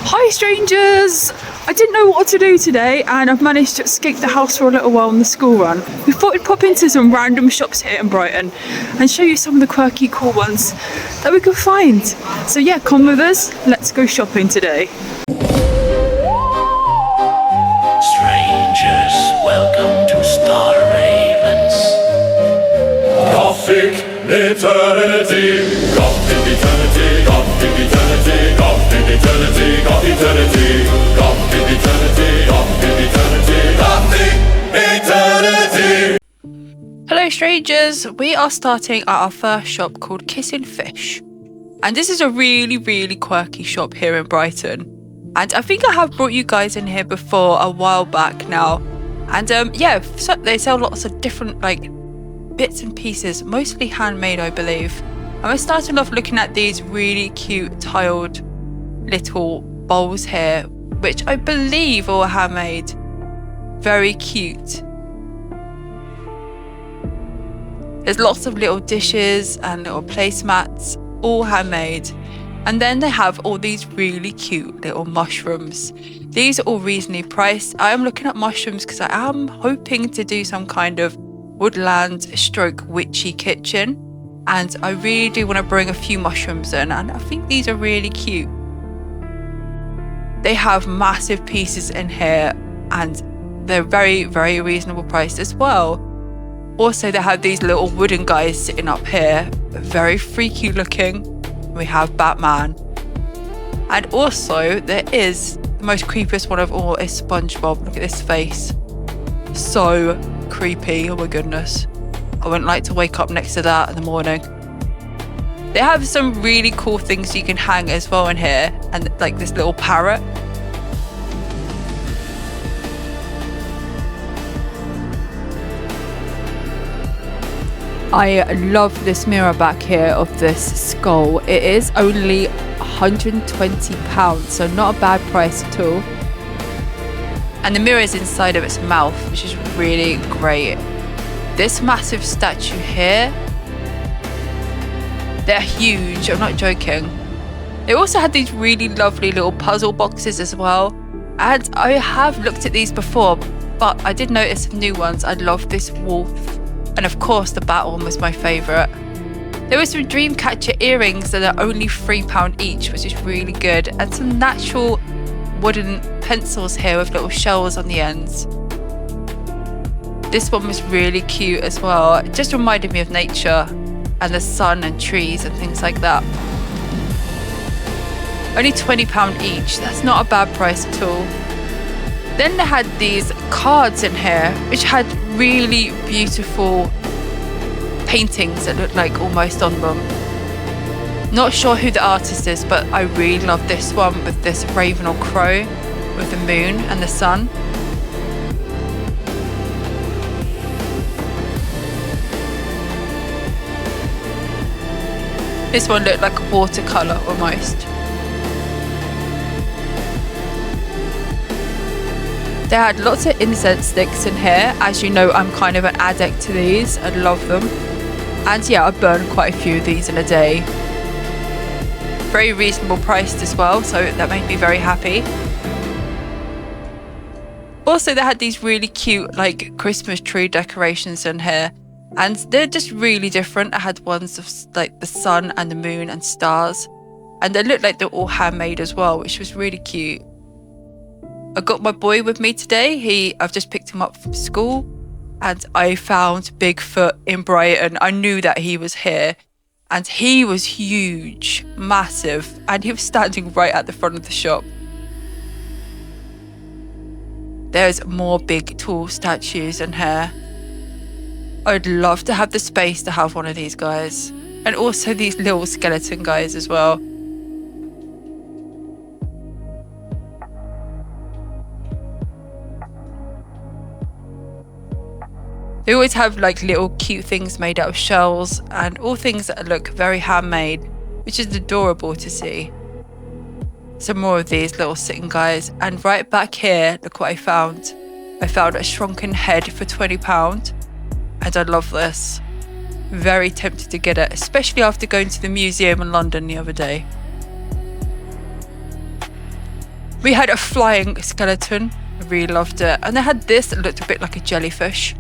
Hi strangers! I didn't know what to do today and I've managed to escape the house for a little while on the school run. We thought we'd pop into some random shops here in Brighton and show you some of the quirky cool ones that we could find. So yeah, come with us, let's go shopping today. Strangers, welcome to Star Ravens. GothicEternity, GothicEternity, GothicEternity, GothicEternity, GothicEternity, GothicEternity, GothicEternity, GothicEternity. Hello strangers, we are starting at our first shop called Kissing Fish. And this is a really quirky shop here in Brighton. And I think I have brought you guys in here before a while back now. And yeah, so they sell lots of different bits and pieces, mostly handmade I believe. And we're starting off looking at these really cute tiled little bowls here, which I believe are handmade. Very cute. There's lots of little dishes and little placemats, all handmade. And then they have all these really cute little mushrooms. These are all reasonably priced. I am looking at mushrooms because I am hoping to do some kind of woodland stroke witchy kitchen. And I really do want to bring a few mushrooms in. And I think these are really cute. They have massive pieces in here and they're very reasonable priced as well. Also, they have these little wooden guys sitting up here. Very freaky looking. We have Batman. And also, there is the most creepiest one of all is SpongeBob. Look at this face. So creepy. Oh my goodness. I wouldn't like to wake up next to that in the morning. They have some really cool things you can hang as well in here. And like this little parrot. I love this mirror back here of this skull. It is only £120, so not a bad price at all. And the mirror is inside of its mouth, which is really great. This massive statue here, they're huge, I'm not joking. They also had these really lovely little puzzle boxes as well. And I have looked at these before, but I did notice some new ones. I love this wolf. And of course, the bat one was my favourite. There were some Dreamcatcher earrings that are only £3 each, which is really good. And some natural wooden pencils here with little shells on the ends. This one was really cute as well. It just reminded me of nature and the sun and trees and things like that. Only £20 each. That's not a bad price at all. Then they had these cards in here, which had really beautiful paintings that looked like almost on them. Not sure who the artist is, but I really love this one with this raven or crow with the moon and the sun. This one looked like a watercolour almost. They had lots of incense sticks in here. As you know, I'm kind of an addict to these. I love them. And yeah, I burn quite a few of these in a day. Very reasonable priced as well, so that made me very happy. Also, they had these really cute Christmas tree decorations in here. And they're just really different. I had ones of the sun and the moon and stars. And they looked like they're all handmade as well, which was really cute. I got my boy with me today. I've just picked him up from school and I found Bigfoot in Brighton. I knew that he was here and he was huge, massive, and he was standing right at the front of the shop. There's more big, tall statues in here. I'd love to have the space to have one of these guys. And also these little skeleton guys as well. They always have little cute things made out of shells and all things that look very handmade, which is adorable to see. Some more of these little sitting guys. And right back here, look what I found. I found a shrunken head for £20 and I love this. Very tempted to get it, especially after going to the museum in London the other day. We had a flying skeleton. I really loved it. And they had this that looked a bit like a jellyfish.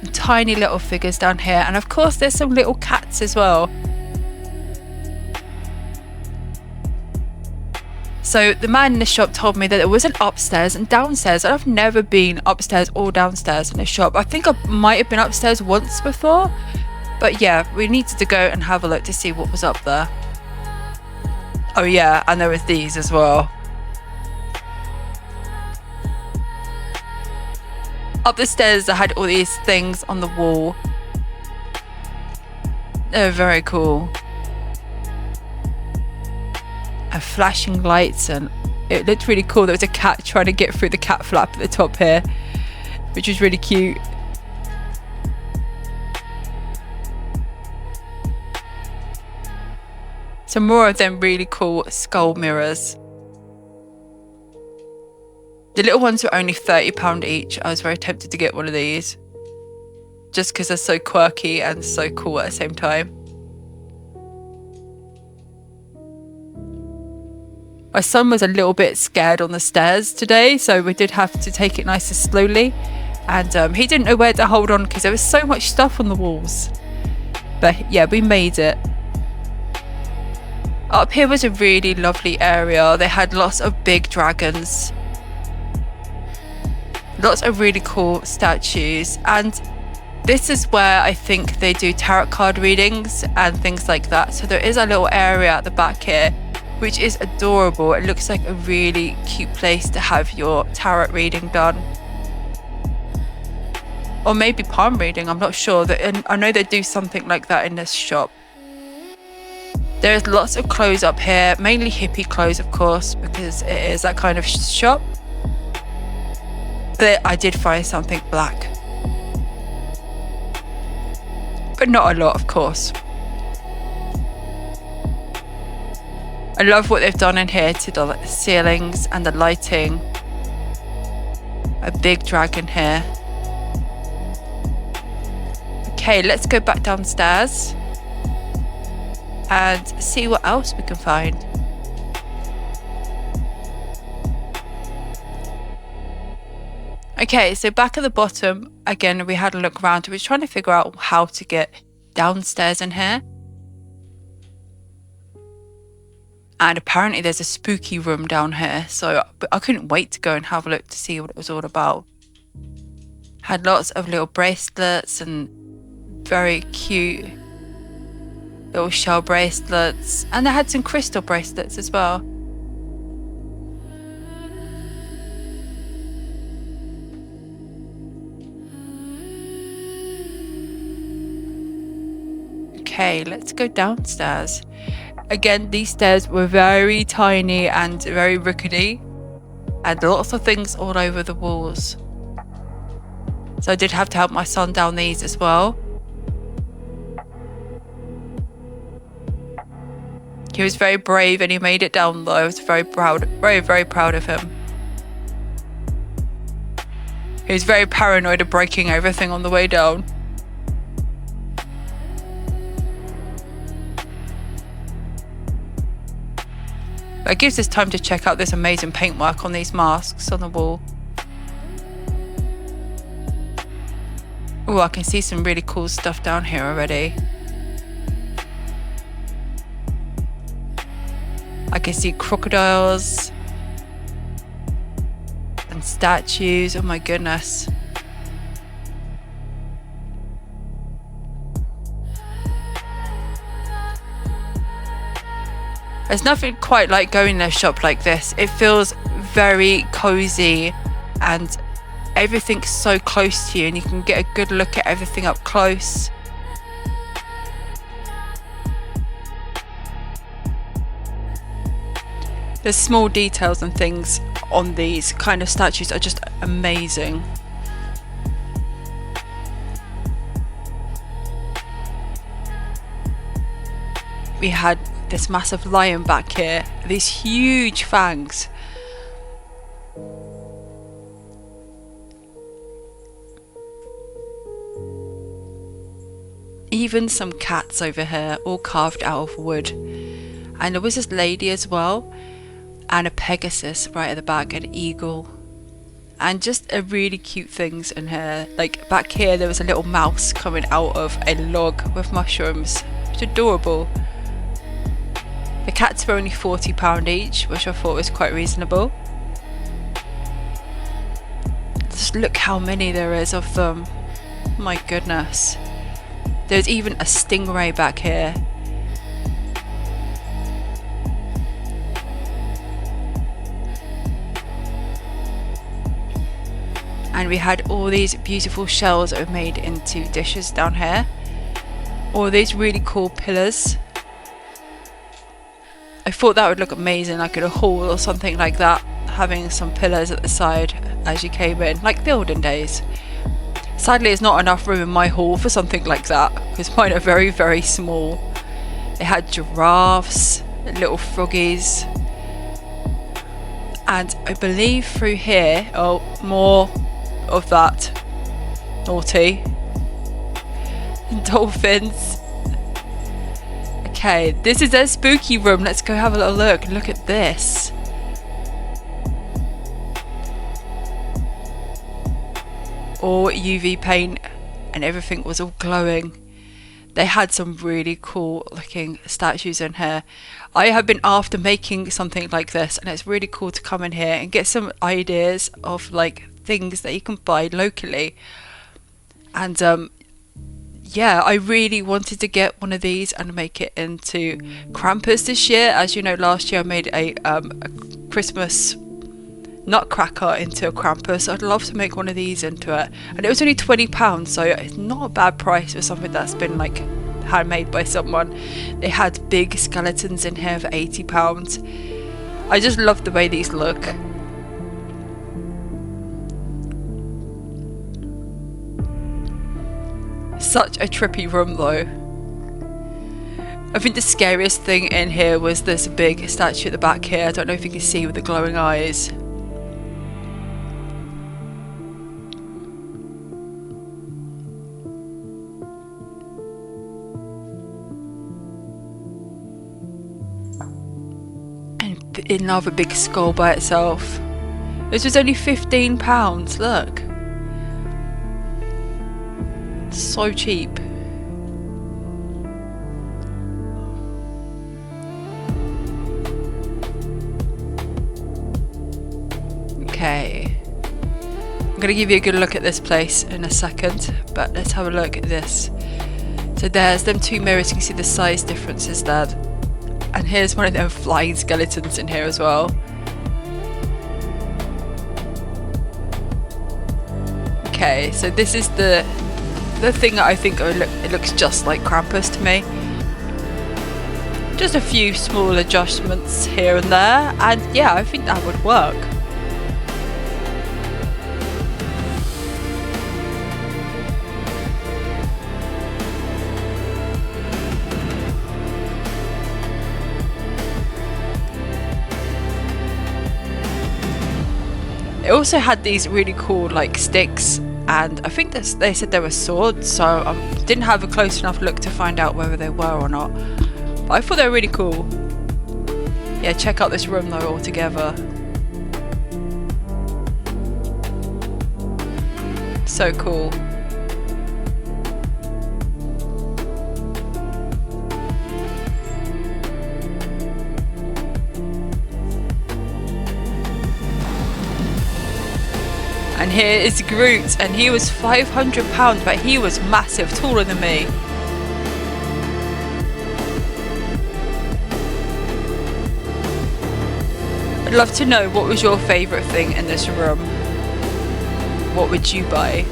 And tiny little figures down here. And of course, there's some little cats as well. So the man in the shop told me that there was an upstairs and downstairs. And I've never been upstairs or downstairs in a shop. I think I might have been upstairs once before. But yeah, we needed to go and have a look to see what was up there. Oh yeah, and there was these as well. Up the stairs, I had all these things on the wall. They're very cool. And flashing lights, and it looked really cool. There was a cat trying to get through the cat flap at the top here, which was really cute. Some more of them really cool skull mirrors. The little ones were only £30 each. I was very tempted to get one of these, just because they're so quirky and so cool at the same time. My son was a little bit scared on the stairs today, so we did have to take it nice and slowly. And he didn't know where to hold on because there was so much stuff on the walls. But yeah, we made it. Up here was a really lovely area. They had lots of big dragons. Lots of really cool statues. And this is where I think they do tarot card readings and things like that. So there is a little area at the back here, which is adorable. It looks like a really cute place to have your tarot reading done. Or maybe palm reading, I'm not sure. I know they do something like that in this shop. There's lots of clothes up here, mainly hippie clothes, of course, because it is that kind of shop. But I did find something black. But not a lot, of course. I love what they've done in here to the ceilings and the lighting. A big dragon here. Okay, let's go back downstairs and see what else we can find. Okay, so back at the bottom, again, we had a look around. We were trying to figure out how to get downstairs in here. And apparently there's a spooky room down here. So I couldn't wait to go and have a look to see what it was all about. Had lots of little bracelets and very cute little shell bracelets. And they had some crystal bracelets as well. Okay, let's go downstairs. Again, these stairs were very tiny and very rickety, and lots of things all over the walls. So I did have to help my son down these as well. He was very brave and he made it down though. I was very proud, very proud of him. He was very paranoid of breaking everything on the way down. But it gives us time to check out this amazing paintwork on these masks on the wall. Oh, I can see some really cool stuff down here already. I can see crocodiles and statues. Oh my goodness. There's nothing quite like going to a shop like this. It feels very cozy and everything's so close to you and you can get a good look at everything up close. The small details and things on these kind of statues are just amazing. We had this massive lion back here, these huge fangs. even some cats over here, all carved out of wood. And there was this lady as well, and a Pegasus right at the back, an eagle, and just a really cute things in here. Like back here there was a little mouse coming out of a log with mushrooms. It's adorable. The cats were only £40 each, which I thought was quite reasonable. Just look how many there is of them. My goodness. There's even a stingray back here. And we had all these beautiful shells that were made into dishes down here. All these really cool pillars. I thought that would look amazing, like in a hall or something like that, having some pillars at the side as you came in, like the olden days. Sadly, there's not enough room in my hall for something like that, because mine are very, very small. They had giraffes, little froggies, and I believe through here, oh, more of that. Naughty. Dolphins. Okay, this is their spooky room. Let's go have a little look. Look at this. All UV paint and everything was all glowing. They had some really cool looking statues in here. I have been after making something like this, and it's really cool to come in here and get some ideas of like things that you can buy locally. And yeah, I really wanted to get one of these and make it into Krampus this year. As you know, last year I made a Christmas nutcracker into a Krampus. I'd love to make one of these into it, and it was only £20, so it's not a bad price for something that's been like handmade by someone. They had big skeletons in here for £80. I just love the way these look. Such a trippy room though. I think the scariest thing in here was this big statue at the back here. I don't know if you can see with the glowing eyes. And another big skull by itself. This was only £15, look. So cheap. Okay, I'm gonna give you a good look at this place in a second, but let's have a look at this. So there's them two mirrors, you can see the size differences there, and here's one of them flying skeletons in here as well. Okay, so this is the thing that I think it looks just like Krampus to me. Just a few small adjustments here and there, and yeah, I think that would work. It also had these really cool like sticks, and I think they said they were swords, so I didn't have a close enough look to find out whether they were or not, but I thought they were really cool. Yeah, check out this room though altogether. So cool. And here is Groot, and he was £500, but he was massive, taller than me. I'd love to know, what was your favourite thing in this room? What would you buy?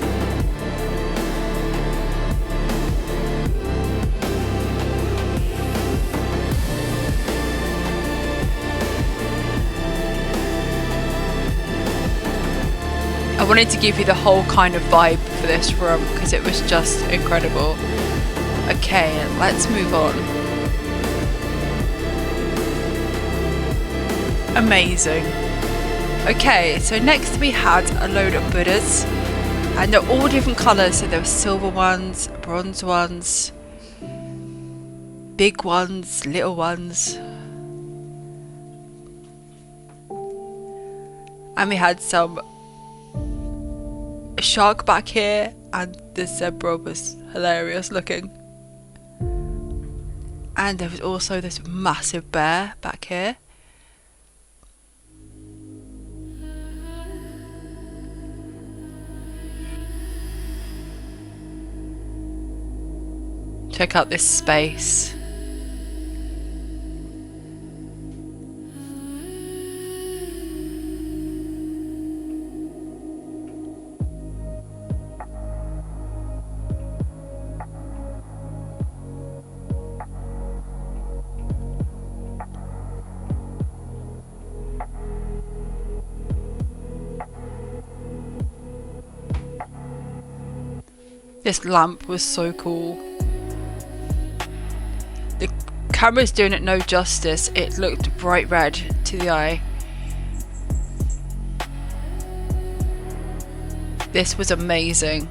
I wanted to give you the whole kind of vibe for this room because it was just incredible. Okay, let's move on. Amazing. Okay, so next we had a load of Buddhas, and they're all different colours. So there were silver ones, bronze ones, big ones, little ones. And we had some shark back here, and the zebra was hilarious looking. And there was also this massive bear back here. Check out this space. This lamp was so cool. The camera's doing it no justice. It looked bright red to the eye. This was amazing.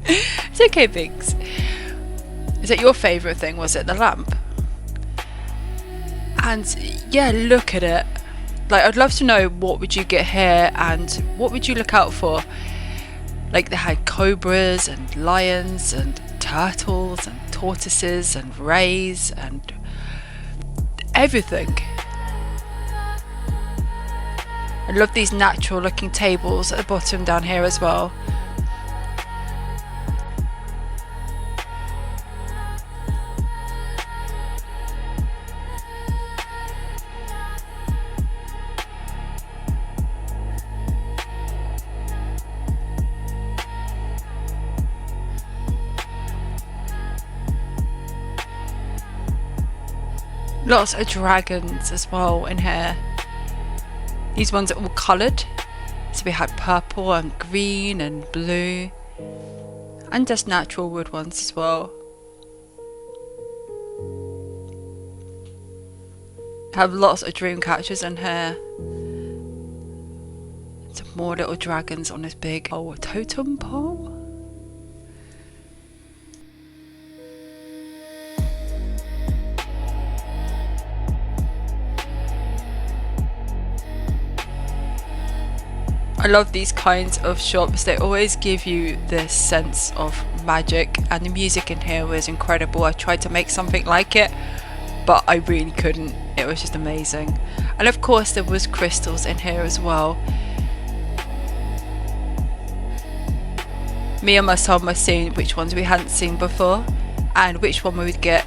It's okay, Biggs. Is that your favourite thing? Was it the lamp? And yeah, look at it. Like, I'd love to know what would you get here and what would you look out for. Like, they had cobras and lions and turtles and tortoises and rays and everything. I love these natural looking tables at the bottom down here as well. Lots of dragons as well in here. These ones are all coloured. So we had purple and green and blue. And just natural wood ones as well. Have lots of dream catchers in here. Some more little dragons on this big totem pole. I love these kinds of shops. They always give you this sense of magic, and the music in here was incredible. I tried to make something like it, but I really couldn't. It was just amazing. And of course there was crystals in here as well. Me and my son were seeing which ones we hadn't seen before and which one we would get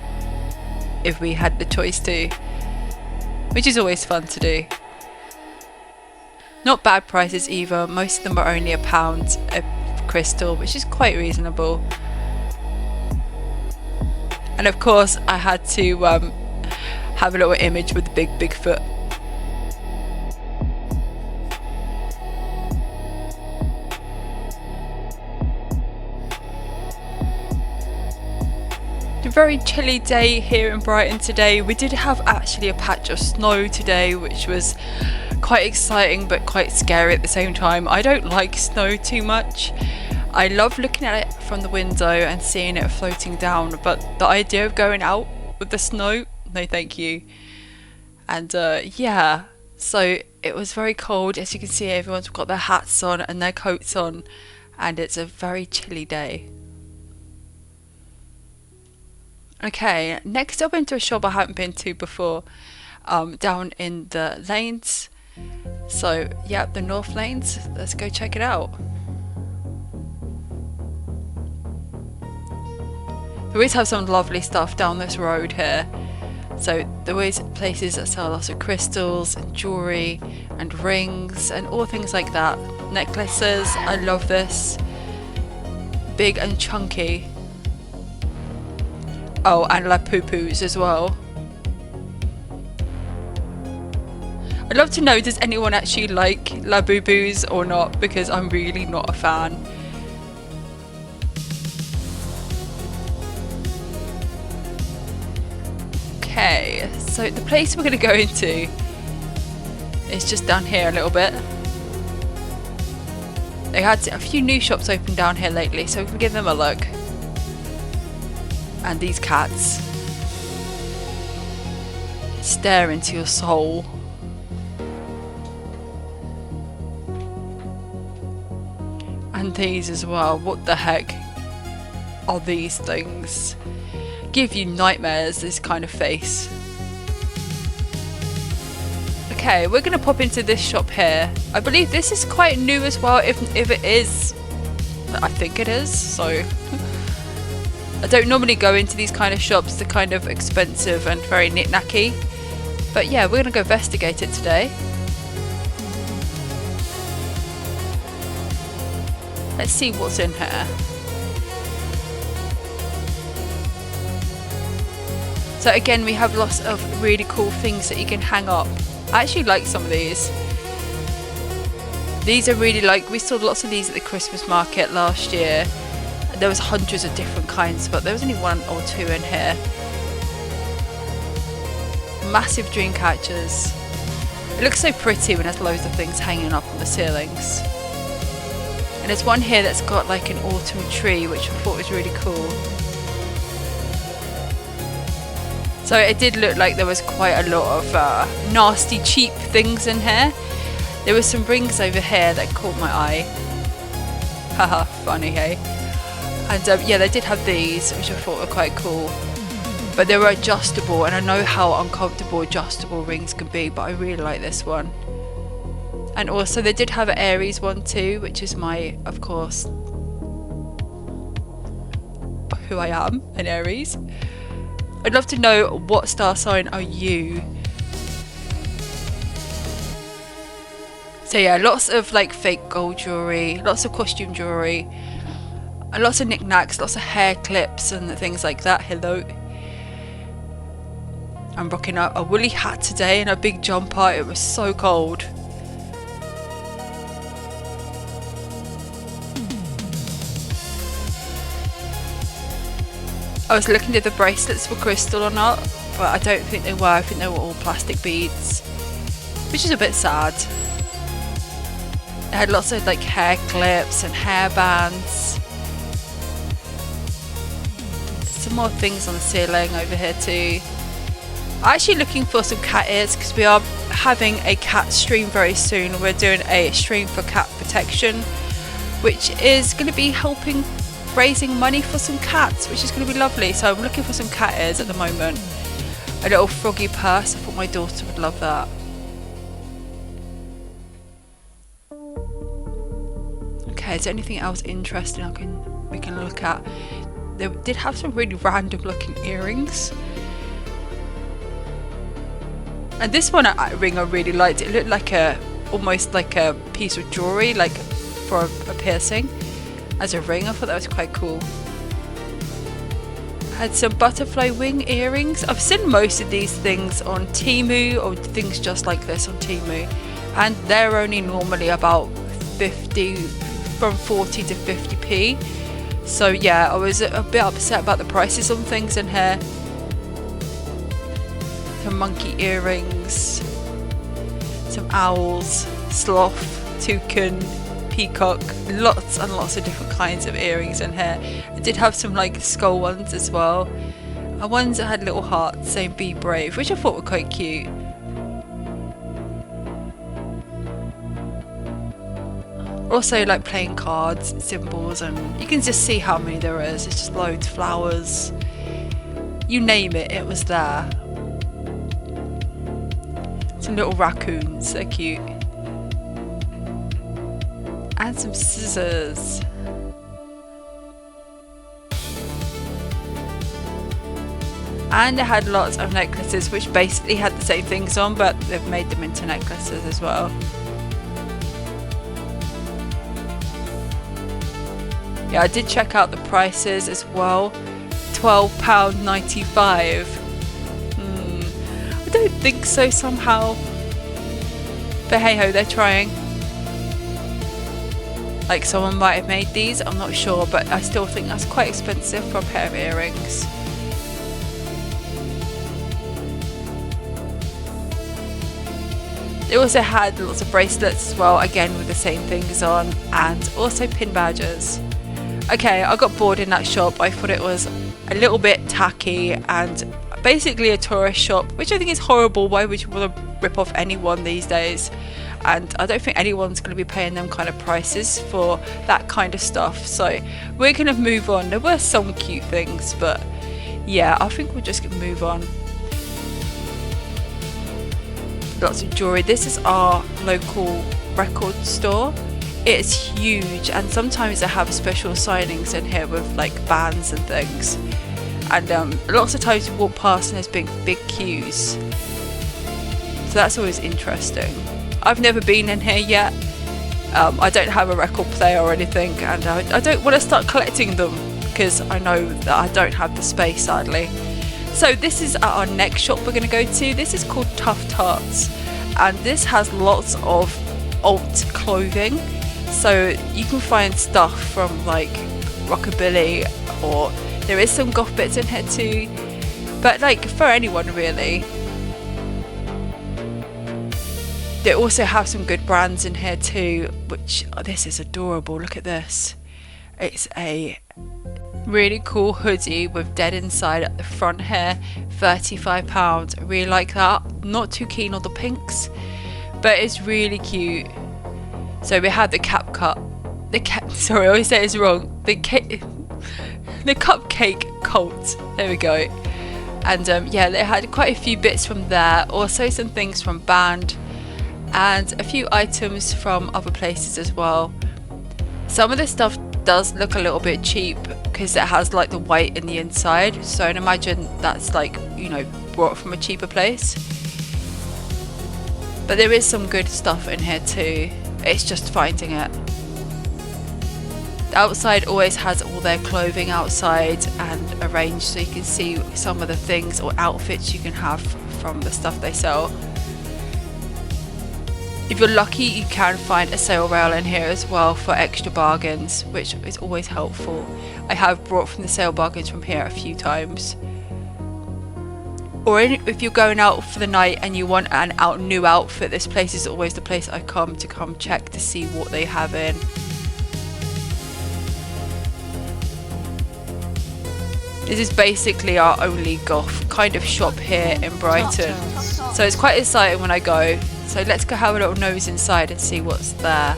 if we had the choice to, which is always fun to do. Not bad prices either. Most of them are only £1 a crystal, which is quite reasonable. And of course I had to have a little image with the big Bigfoot. A very chilly day here in Brighton today. We did have actually a patch of snow today, which was quite exciting but quite scary at the same time. I don't like snow too much. I love looking at it from the window and seeing it floating down, but the idea of going out with the snow, no thank you. And yeah, so it was very cold. As you can see, everyone's got their hats on and their coats on, and it's a very chilly day. Okay, next up into a shop I haven't been to before, down in the Laines. So yeah, the North Laines, let's go check it out. They always have some lovely stuff down this road here. So there always places that sell lots of crystals and jewellery and rings and all things like that. Necklaces, I love this. Big and chunky. Oh, and lapupus as well. I'd love to know, does anyone actually like labubus or not, because I'm really not a fan. Okay, so the place we're going to go into is just down here a little bit. They had a few new shops open down here lately, so we can give them a look. And these cats stare into your soul. And these as well. What the heck are these things? Give you nightmares, this kind of face. Okay, we're gonna pop into this shop here. I believe this is quite new as well, if it is. I think it is, so I don't normally go into these kind of shops. They're kind of expensive and very knick-knacky. But yeah, we're gonna go investigate it today. Let's see what's in here. So again, we have lots of really cool things that you can hang up. I actually like some of these. These are really like, we saw lots of these at the Christmas market last year. There was hundreds of different kinds, but there was only one or two in here. Massive dream catchers. It looks so pretty when there's loads of things hanging up on the ceilings. And there's one here that's got like an autumn tree, which I thought was really cool. So it did look like there was quite a lot of nasty, cheap things in here. There were some rings over here that caught my eye. Haha, funny, hey? And yeah, they did have these, which I thought were quite cool. But they were adjustable, and I know how uncomfortable adjustable rings can be, but I really like this one. And also they did have an Aries one too, which is my, of course, who I am, an Aries. I'd love to know, what star sign are you? So yeah, lots of like fake gold jewellery, lots of costume jewellery, and lots of knickknacks, lots of hair clips and things like that. Hello. I'm rocking a woolly hat today and a big jumper. It was so cold. I was looking if the bracelets were crystal or not, but I don't think they were. I think they were all plastic beads, which is a bit sad. It had lots of like hair clips and hair bands. Some more things on the ceiling over here too. I'm actually looking for some cat ears because we are having a cat stream very soon. We're doing a stream for cat protection, which is going to be helping raising money for some cats, which is going to be lovely. So I'm looking for some cat ears at the moment. A little froggy purse. I thought my daughter would love that. Okay, is there anything else interesting we can look at? They did have some really random looking earrings. And this one ring I really liked. It looked like almost like a piece of jewellery, like for a piercing. As a ring, I thought that was quite cool. Had some butterfly wing earrings. I've seen most of these things on Temu, or things just like this on Temu, and they're only normally about 40 to 50p. So yeah, I was a bit upset about the prices on things in here. Some monkey earrings, some owls, sloth, toucan, peacock, lots and lots of different kinds of earrings in here. I did have some like skull ones as well, and ones that had little hearts saying "Be brave," which I thought were quite cute. Also like playing cards, symbols, and you can just see how many there is. It's just loads, flowers, you name it, it was there. Some little raccoons, they're cute. And some scissors. And it had lots of necklaces, which basically had the same things on, but they've made them into necklaces as well. Yeah, I did check out the prices as well. £12.95. I don't think so somehow. But hey ho, they're trying. Like someone might have made these, I'm not sure, but I still think that's quite expensive for a pair of earrings. They also had lots of bracelets as well, again with the same things on, and also pin badges. Okay, I got bored in that shop. I thought it was a little bit tacky and basically a tourist shop, which I think is horrible. Why would you want to rip off anyone these days? And I don't think anyone's going to be paying them kind of prices for that kind of stuff. So we're going to move on. There were some cute things, but yeah, I think we're just going to move on. Lots of jewelry. This is our local record store. It's huge, and sometimes they have special signings in here with like bands and things. And lots of times you walk past and there's big queues. So that's always interesting. I've never been in here yet. I don't have a record player or anything, and I don't want to start collecting them because I know that I don't have the space, sadly. So this is our next shop we're going to go to. This is called Tough Tarts, and this has lots of alt clothing. So you can find stuff from like rockabilly, or there is some goth bits in here too, but like for anyone really. They also have some good brands in here too, which this is adorable. Look at this. It's a really cool hoodie with dead inside at the front here, £35. I really like that. Not too keen on the pinks, but it's really cute. So we had the sorry, I always say it's wrong. The cupcake cult. There we go. And yeah, they had quite a few bits from there. Also some things from Band, and a few items from other places as well. Some of this stuff does look a little bit cheap because it has like the white in the inside, so I'd imagine that's like, you know, brought from a cheaper place. But there is some good stuff in here too. It's just finding it. The outside always has all their clothing outside and arranged so you can see some of the things or outfits you can have from the stuff they sell. If you're lucky, you can find a sale rail in here as well for extra bargains, which is always helpful. I have brought from the sale bargains from here a few times. Or if you're going out for the night and you want an new outfit, this place is always the place I come check to see what they have in. This is basically our only goth kind of shop here in Brighton, so it's quite exciting when I go. So let's go have a little nose inside and see what's there.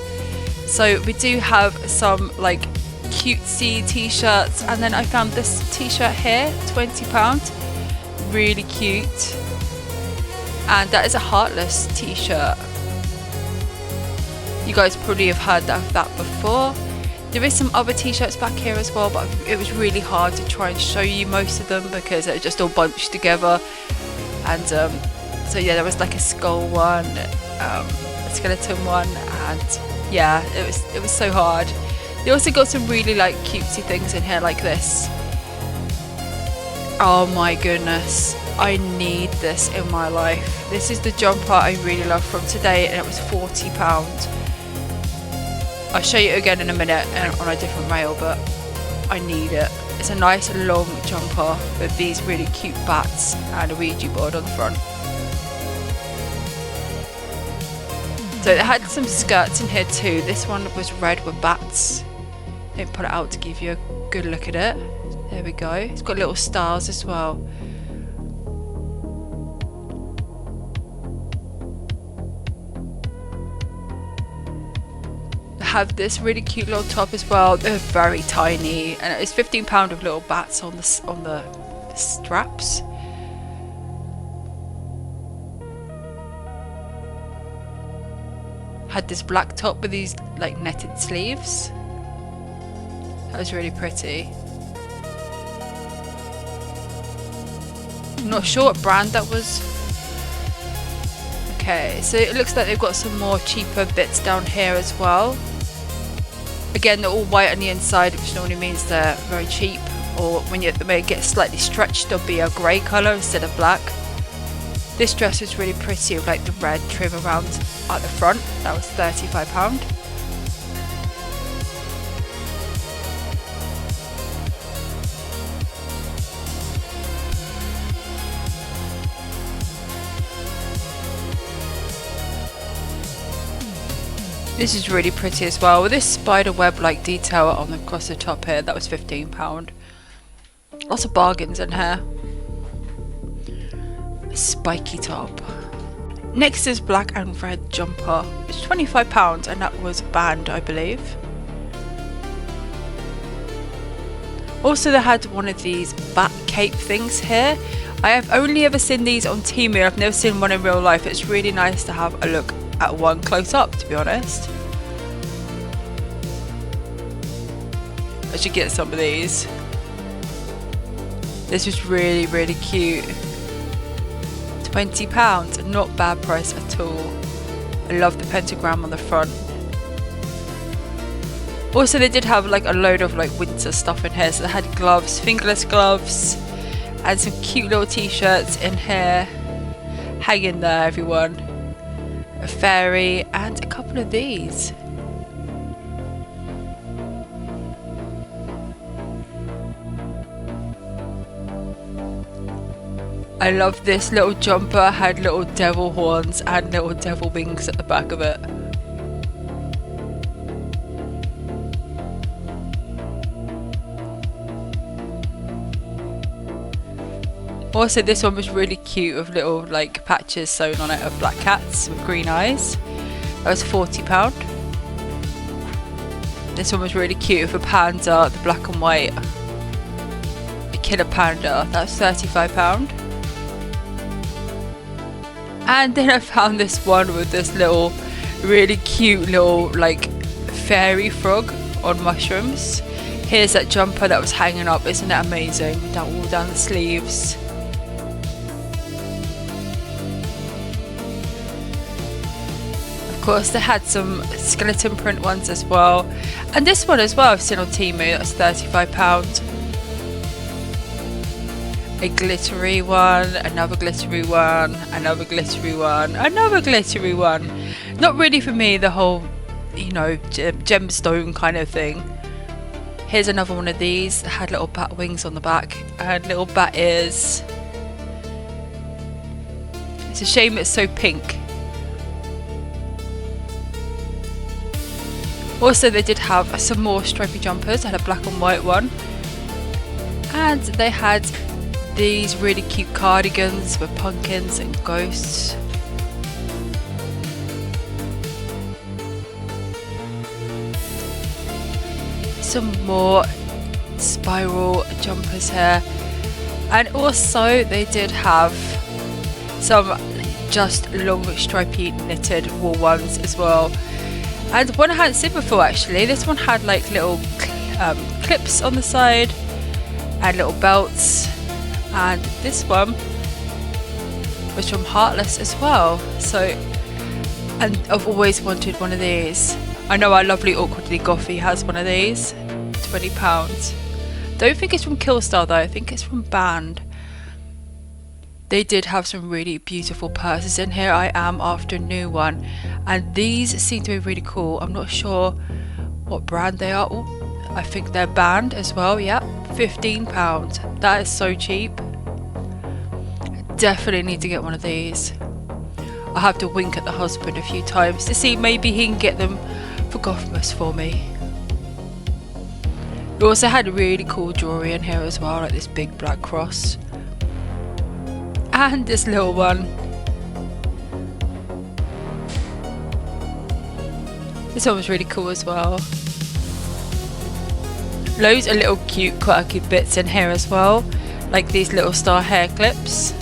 So we do have some like cutesy t-shirts, and then I found this t-shirt here, £20, really cute, and that is a Heartless t-shirt. You guys probably have heard of that before. There is some other t-shirts back here as well, but it was really hard to try and show you most of them because they're just all bunched together. And so yeah, there was like a skull one, a skeleton one, and yeah, it was so hard. They also got some really like cutesy things in here like this. Oh my goodness, I need this in my life. This is the jumper I really love from today, and it was £40. I'll show you again in a minute on a different rail, but I need it. It's a nice long jumper with these really cute bats and a Ouija board on the front. So they had some skirts in here too. This one was red with bats. Let me put it out to give you a good look at it. There we go. It's got little stars as well. Have this really cute little top as well. They're very tiny, and it's £15 with little bats on the straps. Had this black top with these like netted sleeves. That was really pretty. I'm not sure what brand that was. Okay, so it looks like they've got some more cheaper bits down here as well. Again, they're all white on the inside, which normally means they're very cheap, or when they get slightly stretched, they'll be a grey colour instead of black. This dress is really pretty with like the red trim around at the front. That was £35. This is really pretty as well, with this spider web like detail on across the top here. That was £15. Lots of bargains in here. A spiky top. Next is black and red jumper. It's £25 and that was banned, I believe. Also they had one of these bat cape things here. I have only ever seen these on Temu. I've never seen one in real life. It's really nice to have a look at one close up, to be honest. I should get some of these. This was really, really cute. £20, not bad price at all. I love the pentagram on the front. Also they did have like a load of like winter stuff in here. So they had gloves, fingerless gloves, and some cute little t-shirts in here. Hang in there everyone. A fairy and a couple of these. I love this little jumper, had little devil horns and little devil wings at the back of it. Also this one was really cute with little like patches sewn on it of black cats with green eyes. That was £40. This one was really cute with a panda, the black and white. A killer panda, that was £35. And then I found this one with this little really cute little like fairy frog on mushrooms. Here's that jumper that was hanging up, isn't it amazing? All down the sleeves. Of course they had some skeleton print ones as well. And this one as well I've seen on Temu, that's £35. A glittery one, another glittery one, another glittery one, another glittery one. Not really for me, the whole, you know, gemstone kind of thing. Here's another one of these that had little bat wings on the back and little bat ears. It's a shame it's so pink. Also they did have some more stripy jumpers. They had a black and white one. And they had these really cute cardigans with pumpkins and ghosts. Some more spiral jumpers here. And also they did have some just long stripy knitted wool ones as well. And one I hadn't seen before actually. This one had like little clips on the side and little belts. And this one was from Heartless as well. So, and I've always wanted one of these. I know our lovely Awkwardly Gothy has one of these. £20. Don't think it's from Killstar though, I think it's from Band. They did have some really beautiful purses in here. I am after a new one. And these seem to be really cool. I'm not sure what brand they are. Ooh, I think they're Band as well, yeah. £15. That is so cheap. I definitely need to get one of these. I'll have to wink at the husband a few times to see maybe he can get them for Gothmas for me. We also had really cool jewellery in here as well, like this big black cross. And this little one. This one was really cool as well. Loads of little cute quirky bits in here as well, like these little star hair clips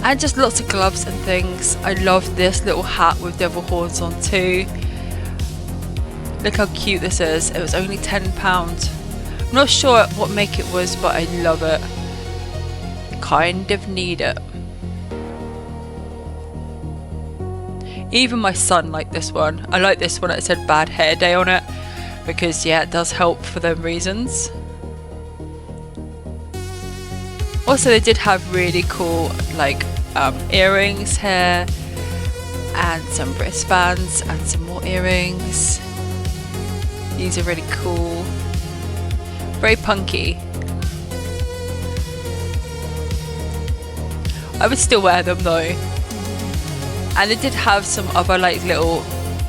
and just lots of gloves and things. I love this little hat with devil horns on too. Look how cute this is. It was only £10. I'm not sure what make it was, but I love it. Kind of need it. Even my son liked this one. I like this one that said Bad Hair Day on it, because yeah, it does help for them reasons. Also they did have really cool like earrings here and some wristbands and some more earrings. These are really cool, very punky. I would still wear them though. And they did have some other like little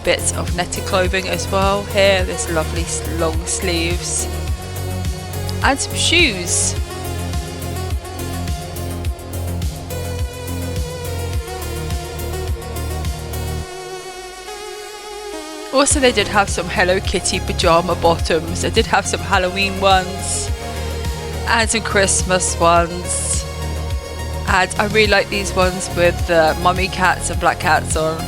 bits of netted clothing as well. Here, there's lovely long sleeves and some shoes. Also, they did have some Hello Kitty pyjama bottoms. They did have some Halloween ones and some Christmas ones. And I really like these ones with the mummy cats and black cats on.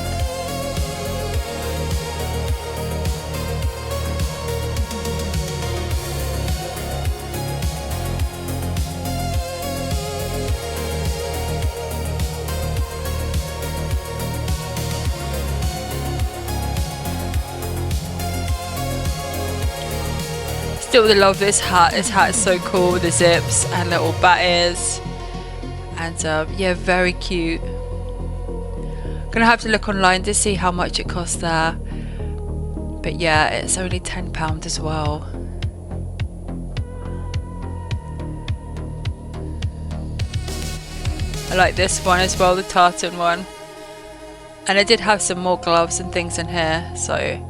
Still really love this hat. This hat is so cool with the zips and little bat ears. And yeah, very cute. Gonna have to look online to see how much it costs there. But yeah, it's only £10 as well. I like this one as well, the tartan one. And I did have some more gloves and things in here, so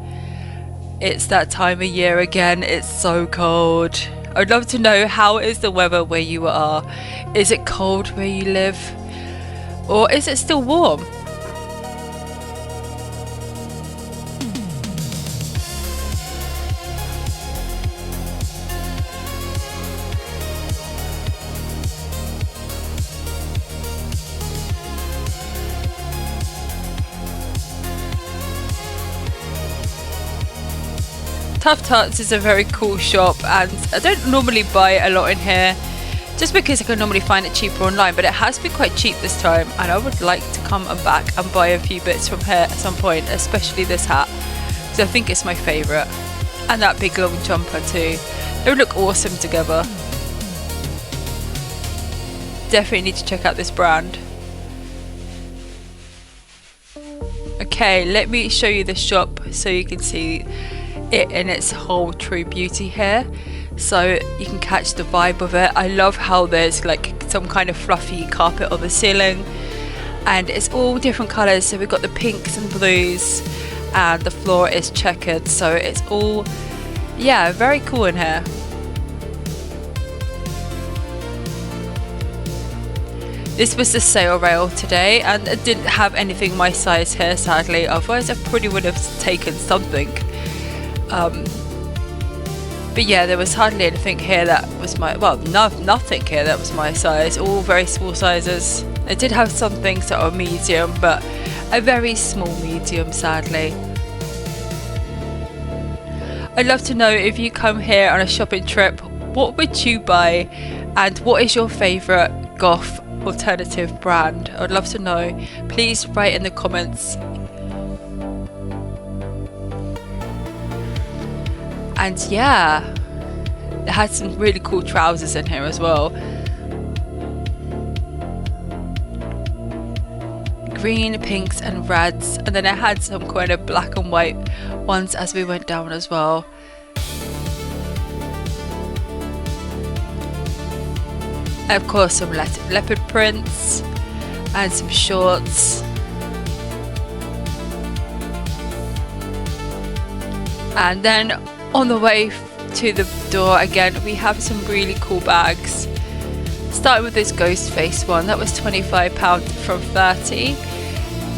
it's that time of year again. It's so cold. I'd love to know, how is the weather where you are? Is it cold where you live? Or is it still warm? Tough Tarts is a very cool shop, and I don't normally buy a lot in here just because I can normally find it cheaper online, but it has been quite cheap this time, and I would like to come back and buy a few bits from here at some point, especially this hat, because I think it's my favourite. And that big long jumper too. They would look awesome together. Definitely need to check out this brand. Okay, let me show you the shop so you can see it in its whole true beauty here, so you can catch the vibe of it. I love how there's like some kind of fluffy carpet on the ceiling, and it's all different colours. So we've got the pinks and blues, and the floor is checkered, so it's all, yeah, very cool in here. This was the sale rail today, and it didn't have anything my size here, sadly, otherwise I probably would have taken something. But yeah, there was hardly anything here that was my, well, nothing here that was my size, all very small sizes. I did have some things that are medium, but a very small medium, sadly. I'd love to know, if you come here on a shopping trip, what would you buy, and what is your favourite goth alternative brand? I'd love to know. Please write in the comments. And yeah, it had some really cool trousers in here as well. Green, pinks and reds, and then it had some kind of black and white ones as we went down as well. And of course some leopard prints and some shorts. And then on the way to the door again, we have some really cool bags. Starting with this ghost face one, that was £25 from 30,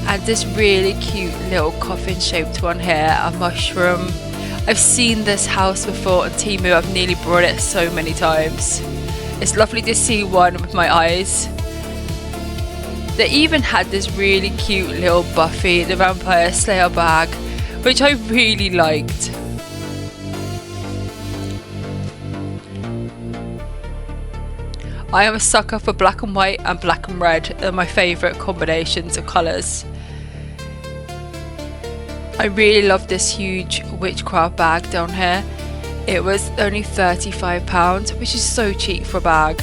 and this really cute little coffin shaped one here, a mushroom. I've seen this house before on Temu. I've nearly brought it so many times. It's lovely to see one with my eyes. They even had this really cute little Buffy the Vampire Slayer bag, which I really liked. I am a sucker for black and white and black and red. They're my favourite combinations of colours. I really love this huge witchcraft bag down here. It was only £35, which is so cheap for a bag.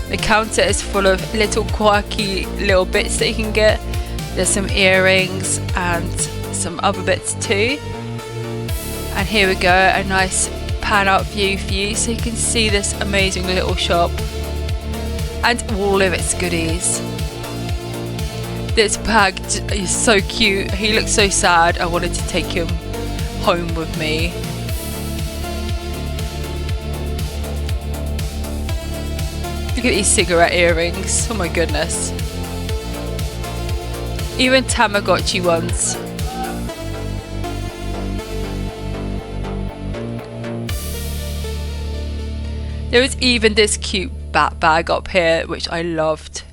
The counter is full of little quirky little bits that you can get. There's some earrings and some other bits too. And here we go, a nice pan out view for you so you can see this amazing little shop. and all of its goodies. This pug is so cute. He looks so sad. I wanted to take him home with me. Look at these cigarette earrings. Oh my goodness. Even Tamagotchi ones. There was even this cute bat bag up here, which I loved.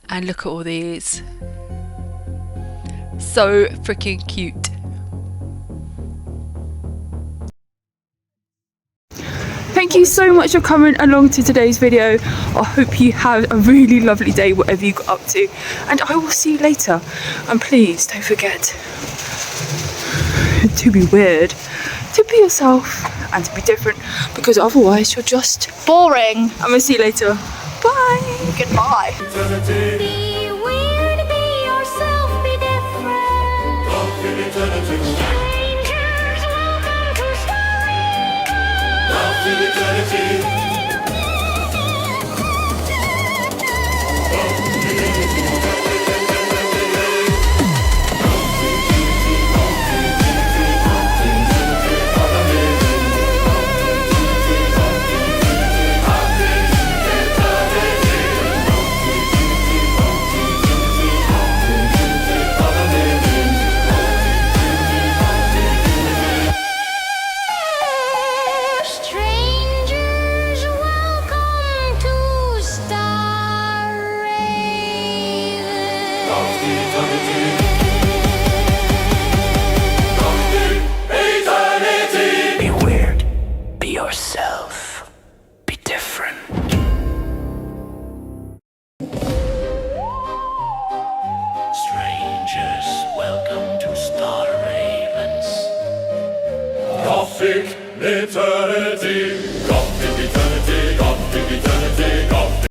And look at all these. So freaking cute. Thank you so much for coming along to today's video. I hope you have a really lovely day, whatever you got up to. And I will see you later. And please don't forget to be weird, to be yourself, and to be different, because otherwise you're just boring. I'm gonna see you later. Bye. Goodbye. Eternity. Be weird, be yourself, be different. Goth in eternity. Strangers, welcome to Story. Goth in eternity. Strangers, welcome to Story. Goth in eternity. Goth in eternity. Be weird. Be yourself. Be different. Strangers, welcome to Star Ravens. Gothic eternity. Goth